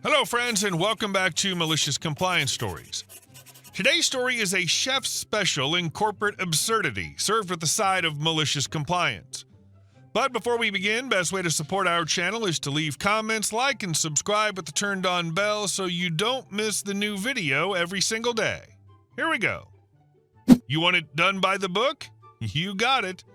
Hello, friends, and welcome back to Malicious Compliance Stories. Today's story is a chef's special in corporate absurdity, served with a side of malicious compliance. But before we begin, best way to support our channel is to leave comments, like, and subscribe with the turned-on bell so you don't miss the new video every single day. Here we go. You want it done by the book? You got it.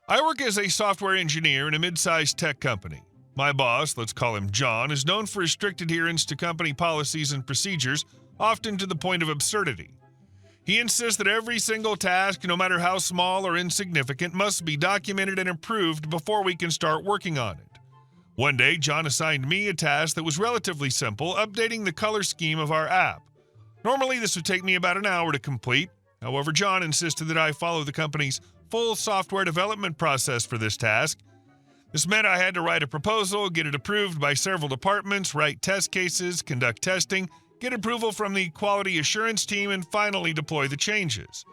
I work as a software engineer in a mid-sized tech company. My boss, let's call him John, is known for his strict adherence to company policies and procedures, often to the point of absurdity. He insists that every single task, no matter how small or insignificant, must be documented and approved before we can start working on it. One day, John assigned me a task that was relatively simple, updating the color scheme of our app. Normally, this would take me about an hour to complete. However, John insisted that I follow the company's full software development process for this task. This meant I had to write a proposal, get it approved by several departments, write test cases, conduct testing, get approval from the quality assurance team, and finally deploy the changes.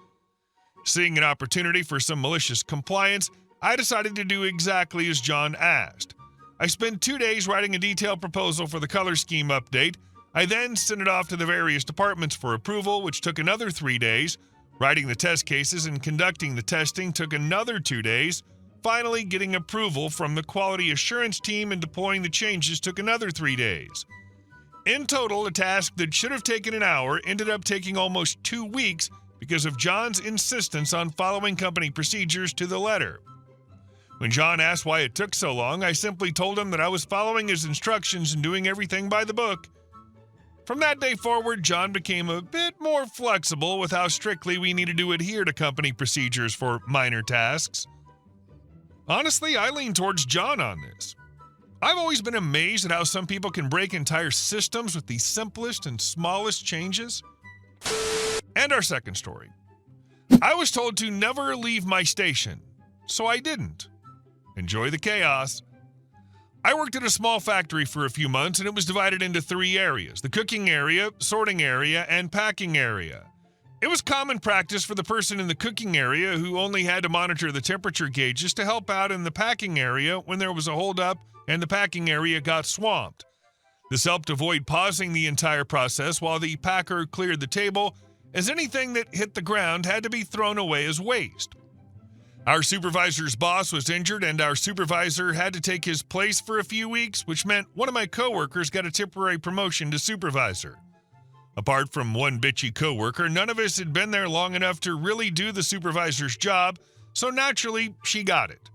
Seeing an opportunity for some malicious compliance, I decided to do exactly as John asked. I spent 2 days writing a detailed proposal for the color scheme update. I then sent it off to the various departments for approval, which took another 3 days. Writing the test cases and conducting the testing took another 2 days. Finally, getting approval from the quality assurance team and deploying the changes took another 3 days. In total, a task that should have taken an hour ended up taking almost 2 weeks because of John's insistence on following company procedures to the letter. When John asked why it took so long, I simply told him that I was following his instructions and doing everything by the book. From that day forward, John became a bit more flexible with how strictly we needed to adhere to company procedures for minor tasks. Honestly, I lean towards John on this. I've always been amazed at how some people can break entire systems with the simplest and smallest changes. And our second story. I was told to never leave my station, so I didn't. Enjoy the chaos. I worked at a small factory for a few months, and it was divided into 3 areas: the cooking area, sorting area, and packing area. It was common practice for the person in the cooking area who only had to monitor the temperature gauges to help out in the packing area when there was a holdup and the packing area got swamped. This helped avoid pausing the entire process while the packer cleared the table, as anything that hit the ground had to be thrown away as waste. Our supervisor's boss was injured, and our supervisor had to take his place for a few weeks, which meant one of my coworkers got a temporary promotion to supervisor. Apart from one bitchy coworker, none of us had been there long enough to really do the supervisor's job, so naturally, she got it.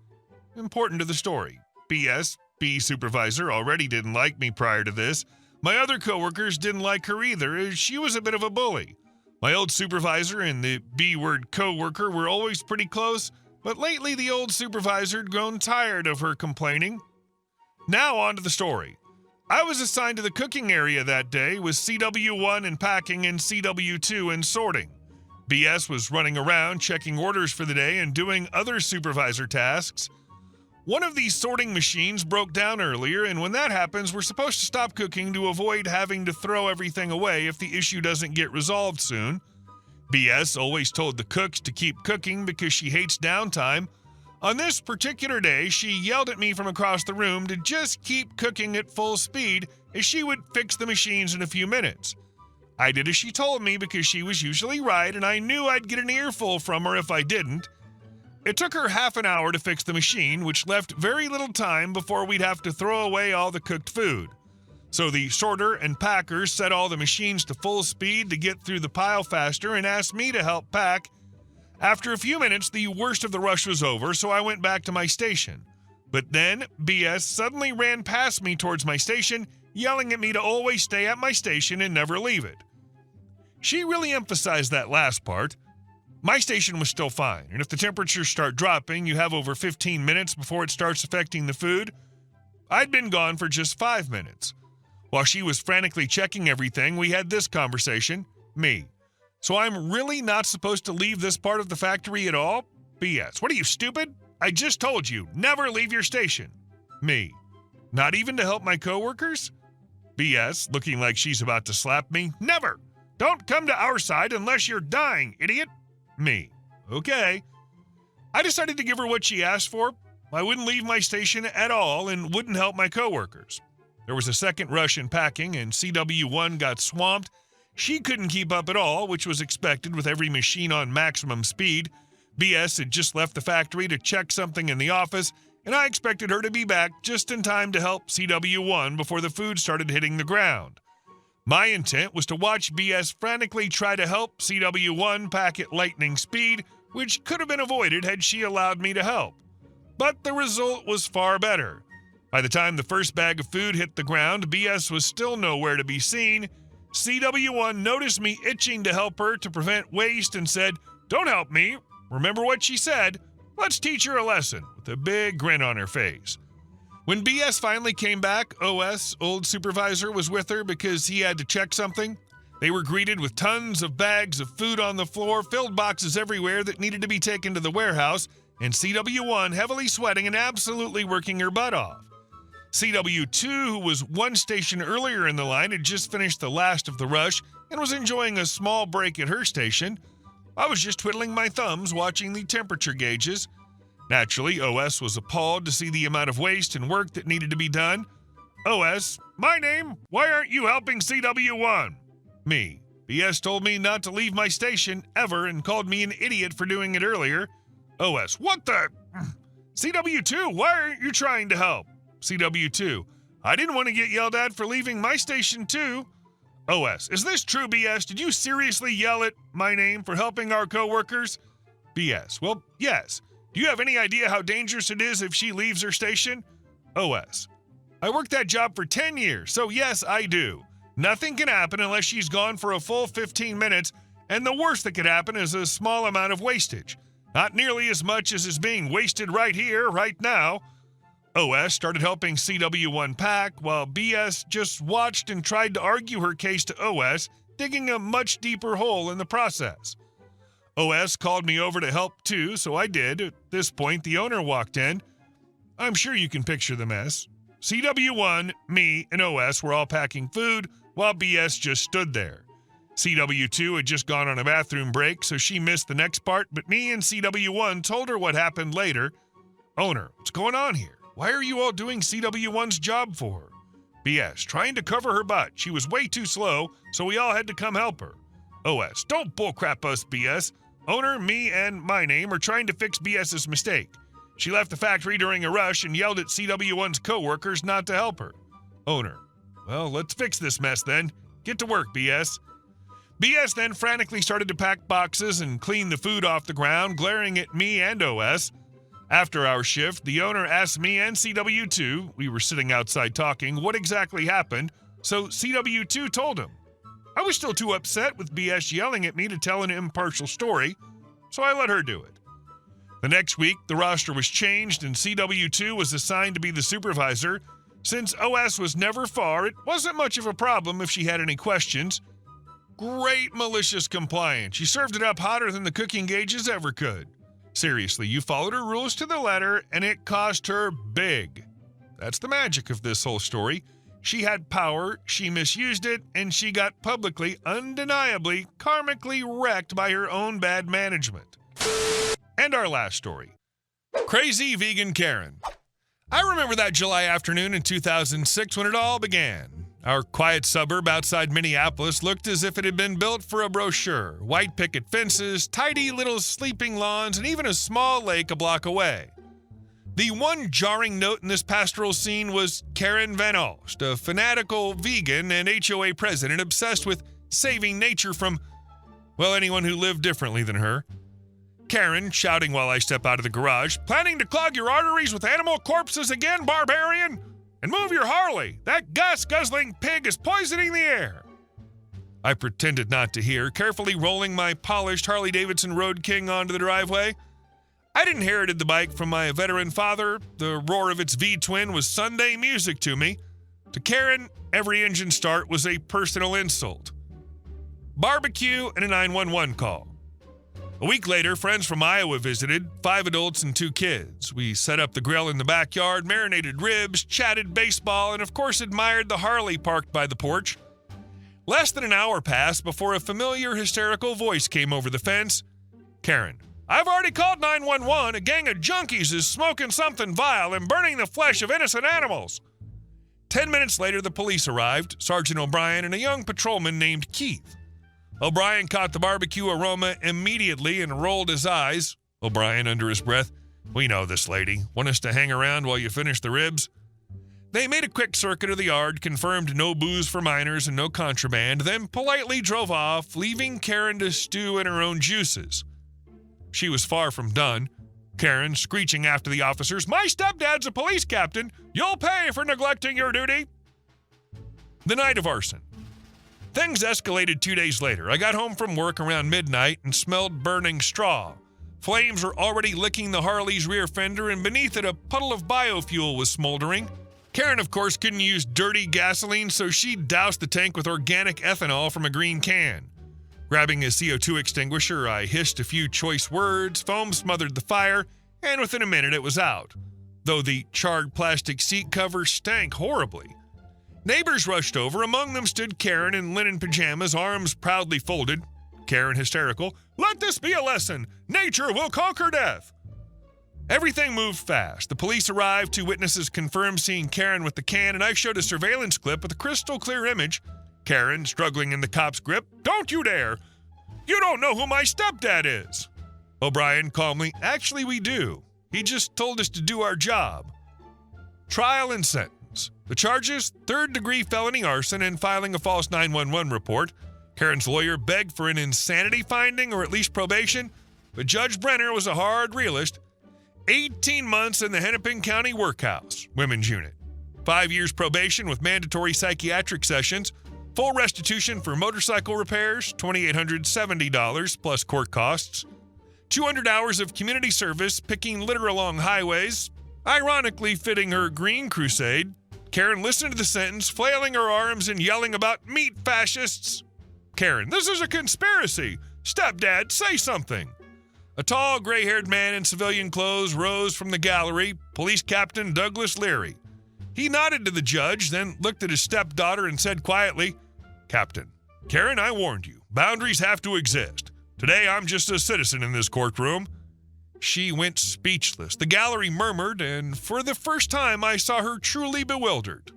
Important to the story. P.S. B supervisor already didn't like me prior to this. My other coworkers didn't like her either, as she was a bit of a bully. My old supervisor and the B-word coworker were always pretty close, but lately the old supervisor had grown tired of her complaining. Now on to the story. I was assigned to the cooking area that day with CW1 in packing and CW2 in sorting. BS was running around checking orders for the day and doing other supervisor tasks. One of these sorting machines broke down earlier, and when that happens, we're supposed to stop cooking to avoid having to throw everything away if the issue doesn't get resolved soon. BS always told the cooks to keep cooking because she hates downtime. On this particular day, she yelled at me from across the room to just keep cooking at full speed, as she would fix the machines in a few minutes. I did as she told me because she was usually right, and I knew I'd get an earful from her if I didn't. It took her half an hour to fix the machine, which left very little time before we'd have to throw away all the cooked food. So the sorter and packers set all the machines to full speed to get through the pile faster and asked me to help pack. After a few minutes, the worst of the rush was over, so I went back to my station. But then, BS suddenly ran past me towards my station, yelling at me to always stay at my station and never leave it. She really emphasized that last part. My station was still fine, and if the temperatures start dropping, you have over 15 minutes before it starts affecting the food. I'd been gone for just 5 minutes. While she was frantically checking everything, we had this conversation. Me. So I'm really not supposed to leave this part of the factory at all? BS. What are you, stupid? I just told you, never leave your station. Me. Not even to help my coworkers? BS, looking like she's about to slap me. Never! Don't come to our side unless you're dying, idiot. Me. Okay. I decided to give her what she asked for. I wouldn't leave my station at all and wouldn't help my coworkers. There was a second rush in packing, and CW1 got swamped. She couldn't keep up at all, which was expected with every machine on maximum speed. BS had just left the factory to check something in the office, and I expected her to be back just in time to help CW1 before the food started hitting the ground. My intent was to watch BS frantically try to help CW1 pack at lightning speed, which could have been avoided had she allowed me to help. But the result was far better. By the time the first bag of food hit the ground, BS was still nowhere to be seen. CW1 noticed me itching to help her to prevent waste and said, "Don't help me. Remember what she said. Let's teach her a lesson," with a big grin on her face. When BS finally came back, OS, old supervisor, was with her because he had to check something. They were greeted with tons of bags of food on the floor, filled boxes everywhere that needed to be taken to the warehouse, and CW1 heavily sweating and absolutely working her butt off. CW2, who was one station earlier in the line, had just finished the last of the rush and was enjoying a small break at her station. I was just twiddling my thumbs watching the temperature gauges. Naturally, OS was appalled to see the amount of waste and work that needed to be done. OS, "My name, why aren't you helping CW1? Me, BS told me not to leave my station ever and called me an idiot for doing it earlier. OS, "What the? CW2, why aren't you trying to help? CW2, "I didn't want to get yelled at for leaving my station too." OS, "Is this true, BS? Did you seriously yell at my name for helping our co-workers?" BS, "Well, yes. Do you have any idea how dangerous it is if she leaves her station?" OS, "I worked that job for 10 years, so yes, I do. Nothing can happen unless she's gone for a full 15 minutes, and the worst that could happen is a small amount of wastage. Not nearly as much as is being wasted right here, right now." OS started helping CW1 pack, while BS just watched and tried to argue her case to OS, digging a much deeper hole in the process. OS called me over to help too, so I did. At this point, the owner walked in. I'm sure you can picture the mess. CW1, me, and OS were all packing food, while BS just stood there. CW2 had just gone on a bathroom break, so she missed the next part, but me and CW1 told her what happened later. Owner, what's going on here? Why are you all doing CW1's job for her? BS, trying to cover her butt. She was way too slow, so we all had to come help her. OS, don't bullcrap us, BS. Owner, me, and my name are trying to fix BS's mistake. She left the factory during a rush and yelled at CW1's co-workers not to help her. Owner, well, let's fix this mess then. Get to work, BS. BS then frantically started to pack boxes and clean the food off the ground, glaring at me and OS. After our shift, the owner asked me and CW2, we were sitting outside talking, what exactly happened, so CW2 told him. I was still too upset with BS yelling at me to tell an impartial story, so I let her do it. The next week, the roster was changed and CW2 was assigned to be the supervisor. Since OS was never far, it wasn't much of a problem if she had any questions. Great malicious compliance. She served it up hotter than the cooking gauges ever could. Seriously, you followed her rules to the letter, and it cost her big. That's the magic of this whole story. She had power, she misused it, and she got publicly, undeniably, karmically wrecked by her own bad management. And our last story. Crazy Vegan Karen. I remember that July afternoon in 2006 when it all began. Our quiet suburb outside Minneapolis looked as if it had been built for a brochure. White picket fences, tidy little sleeping lawns, and even a small lake a block away. The one jarring note in this pastoral scene was Karen Van Alst, a fanatical vegan and HOA president obsessed with saving nature from, well, anyone who lived differently than her. Karen, shouting while I step out of the garage, "Planning to clog your arteries with animal corpses again, barbarian? And move your Harley! That gas-guzzling pig is poisoning the air!" I pretended not to hear, carefully rolling my polished Harley-Davidson Road King onto the driveway. I'd inherited the bike from my veteran father. The roar of its V-twin was Sunday music to me. To Karen, every engine start was a personal insult. Barbecue and a 911 call. A week later, friends from Iowa visited, 5 adults and 2 kids. We set up the grill in the backyard, marinated ribs, chatted baseball, and of course admired the Harley parked by the porch. Less than an hour passed before a familiar hysterical voice came over the fence. Karen, "I've already called 911. A gang of junkies is smoking something vile and burning the flesh of innocent animals." 10 minutes later, the police arrived, Sergeant O'Brien and a young patrolman named Keith. O'Brien caught the barbecue aroma immediately and rolled his eyes. O'Brien, under his breath, "We know this lady. Want us to hang around while you finish the ribs?" They made a quick circuit of the yard, confirmed no booze for minors and no contraband, then politely drove off, leaving Karen to stew in her own juices. She was far from done. Karen screeching after the officers, "My stepdad's a police captain. You'll pay for neglecting your duty." The night of arson. Things escalated 2 days later. I got home from work around midnight and smelled burning straw. Flames were already licking the Harley's rear fender, and beneath it a puddle of biofuel was smoldering. Karen, of course, couldn't use dirty gasoline, so she doused the tank with organic ethanol from a green can. Grabbing a CO2 extinguisher, I hissed a few choice words, foam smothered the fire, and within a minute it was out, though the charred plastic seat cover stank horribly. Neighbors rushed over. Among them stood Karen in linen pajamas, arms proudly folded. Karen hysterical, "Let this be a lesson. Nature will conquer death." Everything moved fast. The police arrived, 2 witnesses confirmed seeing Karen with the can, and I showed a surveillance clip with a crystal clear image. Karen, struggling in the cop's grip, "Don't you dare! You don't know who my stepdad is!" O'Brien calmly, "Actually, we do. He just told us to do our job." Trial and sentence. The charges, 3rd-degree felony arson and filing a false 911 report. Karen's lawyer begged for an insanity finding or at least probation, but Judge Brenner was a hard realist. 18 months in the Hennepin County Workhouse, Women's Unit. 5 years probation with mandatory psychiatric sessions. Full restitution for motorcycle repairs, $2,870 plus court costs. 200 hours of community service picking litter along highways, ironically fitting her green crusade. Karen listened to the sentence, flailing her arms and yelling about "meat fascists." Karen, "This is a conspiracy. Stepdad, say something." A tall, gray-haired man in civilian clothes rose from the gallery, Police Captain Douglas Leary. He nodded to the judge, then looked at his stepdaughter and said quietly, "Captain, Karen, I warned you. Boundaries have to exist. Today, I'm just a citizen in this courtroom." She went speechless. The gallery murmured, and for the first time, I saw her truly bewildered.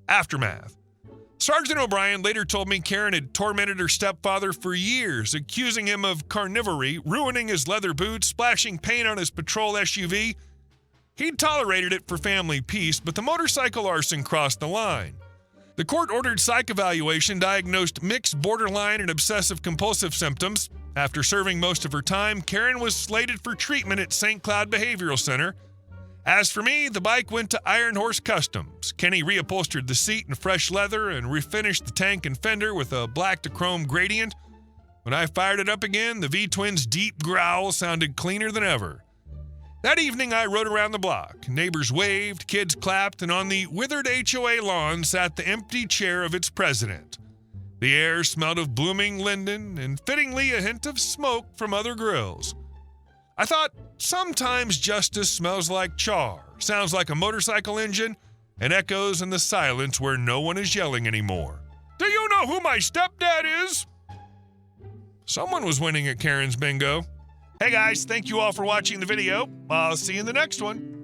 Aftermath. Sergeant O'Brien later told me Karen had tormented her stepfather for years, accusing him of carnivory, ruining his leather boots, splashing paint on his patrol SUV. He'd tolerated it for family peace, but the motorcycle arson crossed the line. The court-ordered psych evaluation diagnosed mixed borderline and obsessive-compulsive symptoms. After serving most of her time, Karen was slated for treatment at St. Cloud Behavioral Center. As for me, the bike went to Iron Horse Customs. Kenny reupholstered the seat in fresh leather and refinished the tank and fender with a black to chrome gradient. When I fired it up again, the V-twin's deep growl sounded cleaner than ever. That evening, I rode around the block. Neighbors waved, kids clapped, and on the withered HOA lawn sat the empty chair of its president. The air smelled of blooming linden and, fittingly, a hint of smoke from other grills. I thought, sometimes justice smells like char, sounds like a motorcycle engine, and echoes in the silence where no one is yelling anymore. "Do you know who my stepdad is?" Someone was winning at Karen's bingo. Hey guys, thank you all for watching the video. I'll see you in the next one.